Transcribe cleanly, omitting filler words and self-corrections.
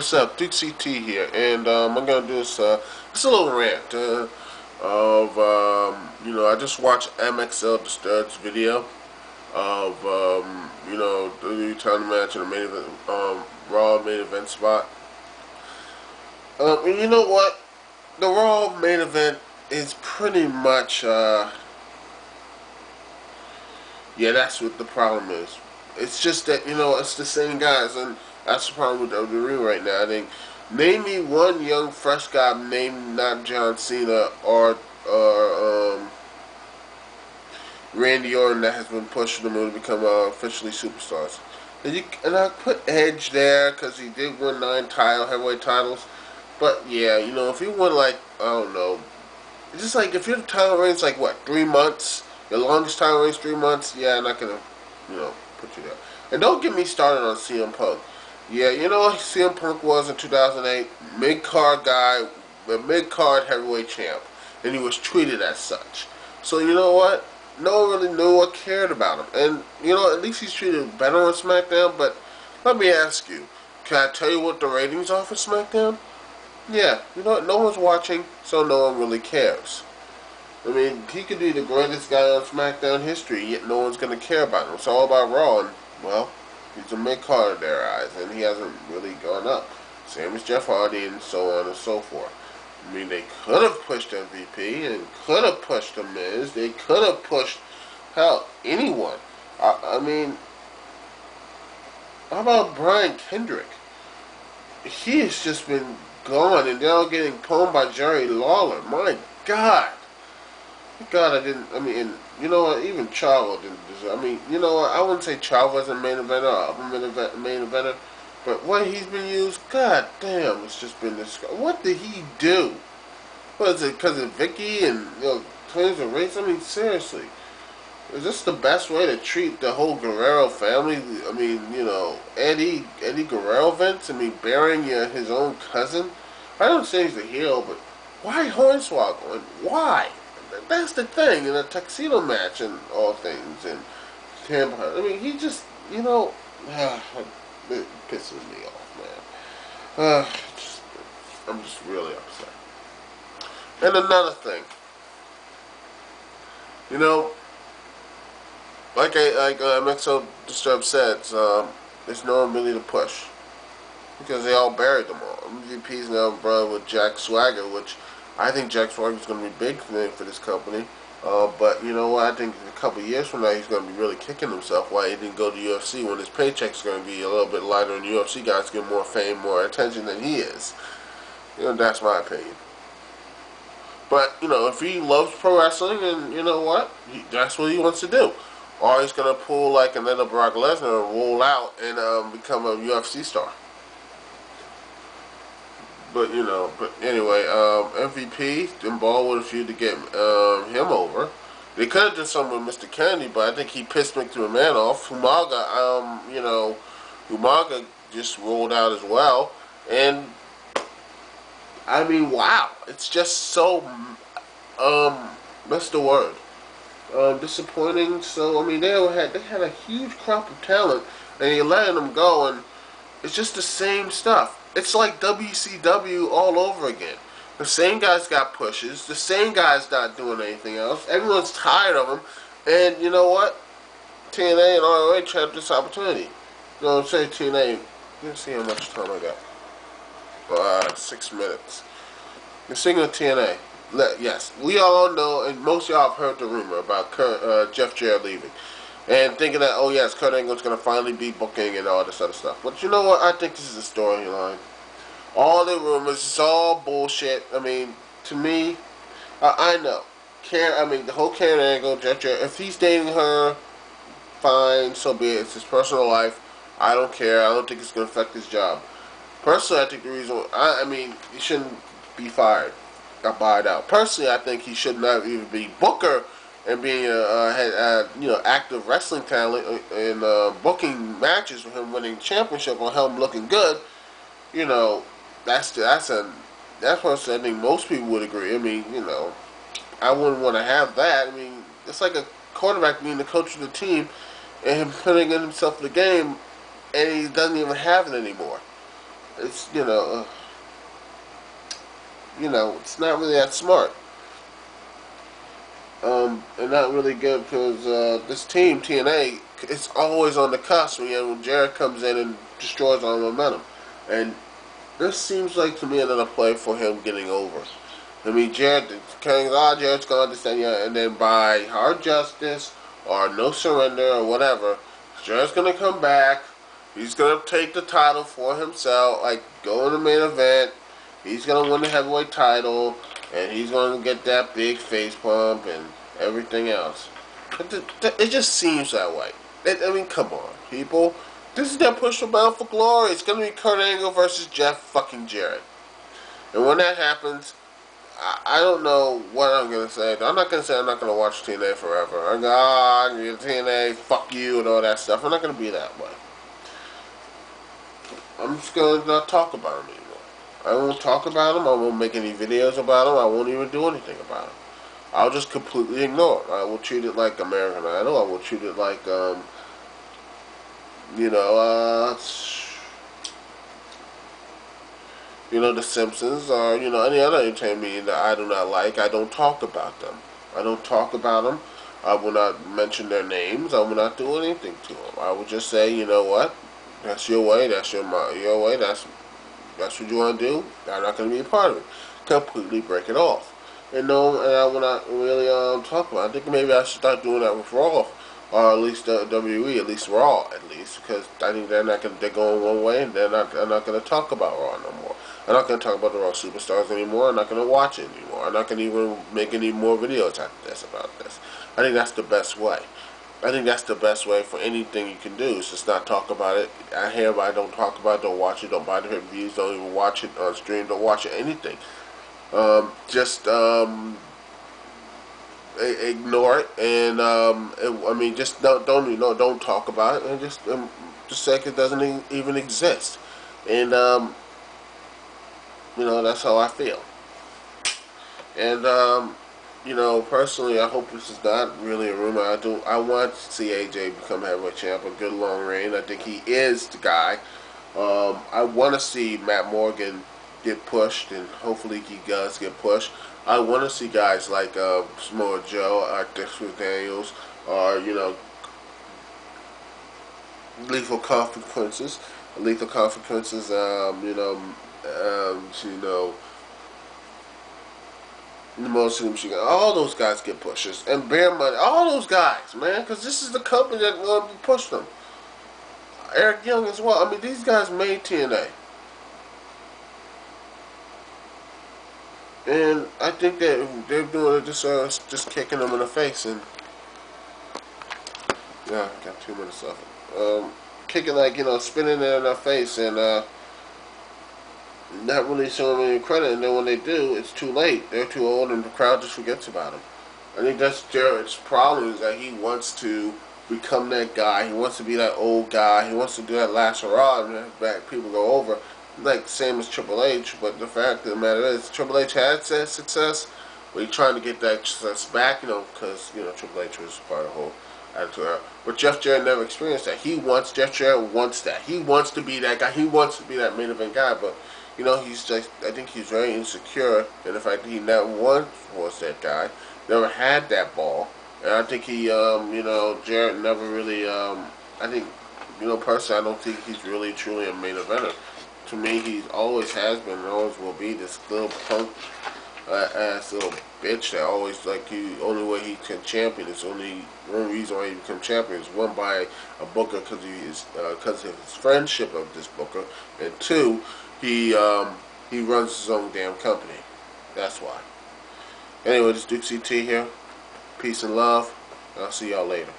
What's up? Duke CT here, and I'm gonna do this just a little rant I just watched MXL Disturbed's video of the WWE title match in the main event, Raw main event spot. And you know what? The Raw main event is pretty much yeah, that's what the problem is. It's just that it's the same guys, and that's the problem with WWE right now. I think, name me one young, fresh guy named not John Cena or Randy Orton that has been pushing them to become officially superstars. And I put Edge there because he did win 9 heavyweight titles. But yeah, if he won I don't know, it's just like if your title reign's like what, 3 months, your longest title reign's 3 months. Yeah, I'm not gonna put you there. And don't get me started on CM Punk. Yeah, you know what CM Punk was in 2008? Mid-card guy, the mid-card heavyweight champ. And he was treated as such. So you know what? No one really knew or cared about him. And, at least he's treated better on SmackDown. But let me ask you, can I tell you what the ratings are for SmackDown? Yeah, you know what? No one's watching, so no one really cares. I mean, he could be the greatest guy on SmackDown history, yet no one's going to care about him. It's all about Raw, and, well, he's a mid-card in their eyes, and he hasn't really gone up. Same as Jeff Hardy, and so on and so forth. I mean, they could have pushed MVP, and could have pushed The Miz. They could have pushed, hell, anyone. I mean, how about Brian Kendrick? He has just been gone, and they're all getting pwned by Jerry Lawler. My God. God, and you know what, even Chavo didn't deserve, I wouldn't say Chavo was a main eventer or upper main eventer, but what he's been used, god damn, it's just been this, what did he do? What is it, because of Vicky and, claims of race? I mean, seriously, is this the best way to treat the whole Guerrero family? I mean, Eddie Guerrero Vince, burying his own cousin? I don't say he's a heel, but why Hornswoggle, and why? That's the thing, in a tuxedo match and all things, and Tampa. I mean, he just, it pisses me off, man. I'm just really upset. And another thing, like MXO Disturbed said, there's no one really to push because they all buried them all. MVP's now brother with Jack Swagger, which I think Jack Swagger is going to be big for this company. But you know what? I think a couple of years from now he's going to be really kicking himself why he didn't go to UFC when his paycheck's going to be a little bit lighter and UFC guys get more fame, more attention than he is. That's my opinion. But, if he loves pro wrestling, and you know what? That's what he wants to do. Or he's going to pull like another Brock Lesnar and roll out and become a UFC star. But, but anyway, MVP involved with a few to get him over. They could have done something with Mr. Kennedy, but I think he pissed McMahon off. Umaga just rolled out as well. And, I mean, wow. It's just so, what's the word? Disappointing. So, they had a huge crop of talent, and you're letting them go, and it's just the same stuff. It's like WCW all over again. The same guys got pushes. The same guys not doing anything else. Everyone's tired of them. And you know what? TNA and ROH had this opportunity. I'm saying TNA. Let's see how much time I got. 6 minutes. You're singing TNA. Yes, we all know, and most of y'all have heard the rumor about Jeff Jarrett leaving. And thinking that, oh yes, Kurt Angle's going to finally be booking and all this other stuff. But you know what? I think this is a storyline. All the rumors, it's all bullshit. To me, I know. The whole Karen Angle, Jeff Jarrett, if he's dating her, fine, so be it. It's his personal life. I don't care. I don't think it's going to affect his job. Personally, I think the reason, he shouldn't be fired. Got buyed out. Personally, I think he should not even be Booker and being active wrestling talent and booking matches with him winning championship or him looking good. That's what I think most people would agree. I wouldn't want to have that. It's like a quarterback being the coach of the team and him putting in himself in the game, and he doesn't even have it anymore. it's it's not really that smart. And not really good because this team TNA it's always on the cusp. When Jarrett comes in and destroys all momentum, and this seems like to me another play for him getting over. I mean, Jarrett's gonna understand, yeah, and then by hard justice or no surrender or whatever, Jarrett's gonna come back. He's gonna take the title for himself, like go in the main event. He's gonna win the heavyweight title, and he's gonna get that big face pump and everything else. It just seems that way. I mean, come on, people. This is their push for Bound for Glory. It's gonna be Kurt Angle versus Jeff fucking Jarrett. And when that happens, I don't know what I'm gonna say. I'm not gonna say I'm not gonna watch TNA forever. I'm gonna TNA, fuck you, and all that stuff. I'm not gonna be that way. I'm just gonna not talk about them anymore. I won't talk about them. I won't make any videos about them. I won't even do anything about them. I'll just completely ignore it. I will treat it like American Idol. I will treat it like, The Simpsons or, any other entertainment that I do not like. I don't talk about them. I don't talk about them. I will not mention their names. I will not do anything to them. I will just say, you know what? That's your way. That's your way. That's what you want to do. I'm not going to be a part of it. Completely break it off. And no, and I will not really talk about it. I think maybe I should start doing that with Raw, or at least WWE, at least Raw, because I think they're going one way, and I'm not going to talk about Raw no more. I'm not going to talk about the Raw Superstars anymore. I'm not going to watch it anymore. I'm not going to even make any more videos after this about this. I think that's the best way. I think that's the best way for anything you can do, is just not talk about it. I hereby don't talk about it, don't watch it, don't buy the reviews, don't even watch it on stream, don't watch it, anything. Ignore it, and just don't talk about it, and just say it doesn't even exist, and that's how I feel, and personally, I hope this is not really a rumor. I want to see AJ become heavyweight champ, a good long reign. I think he is the guy. I want to see Matt Morgan get pushed, and hopefully he does get pushed. I want to see guys like Samoa Joe, Dexter Daniels, or Lethal Consequences. Lethal Consequences. All those guys get pushes, and Bear Money. All those guys, man, because this is the company that will push them. Eric Young as well. I mean, these guys made TNA. And I think that they're doing it just kicking them in the face, and yeah, I got 2 minutes left. Kicking spinning it in their face, and not really showing them any credit. And then when they do, it's too late. They're too old, and the crowd just forgets about them. I think that's Jarrett's problem, is that he wants to become that guy. He wants to be that old guy. He wants to do that last hurrah, and back people go over. Like same as Triple H, but the fact of the matter is Triple H had that success, but he's trying to get that success back, because Triple H was part of the whole attitude era. But Jeff Jarrett never experienced that. Jeff Jarrett wants that. He wants to be that guy. He wants to be that main event guy, but I think he's very insecure in the fact that he never once was that guy, never had that ball, and I think Jarrett never really, personally, I don't think he's really truly a main eventer. To me, he always has been and always will be this little punk ass little bitch that always only way he can champion is one reason why he become champion is one by a booker because of his friendship of this booker, and two, he runs his own damn company. That's why. Anyway, this is Duke CT here. Peace and love. I'll see y'all later.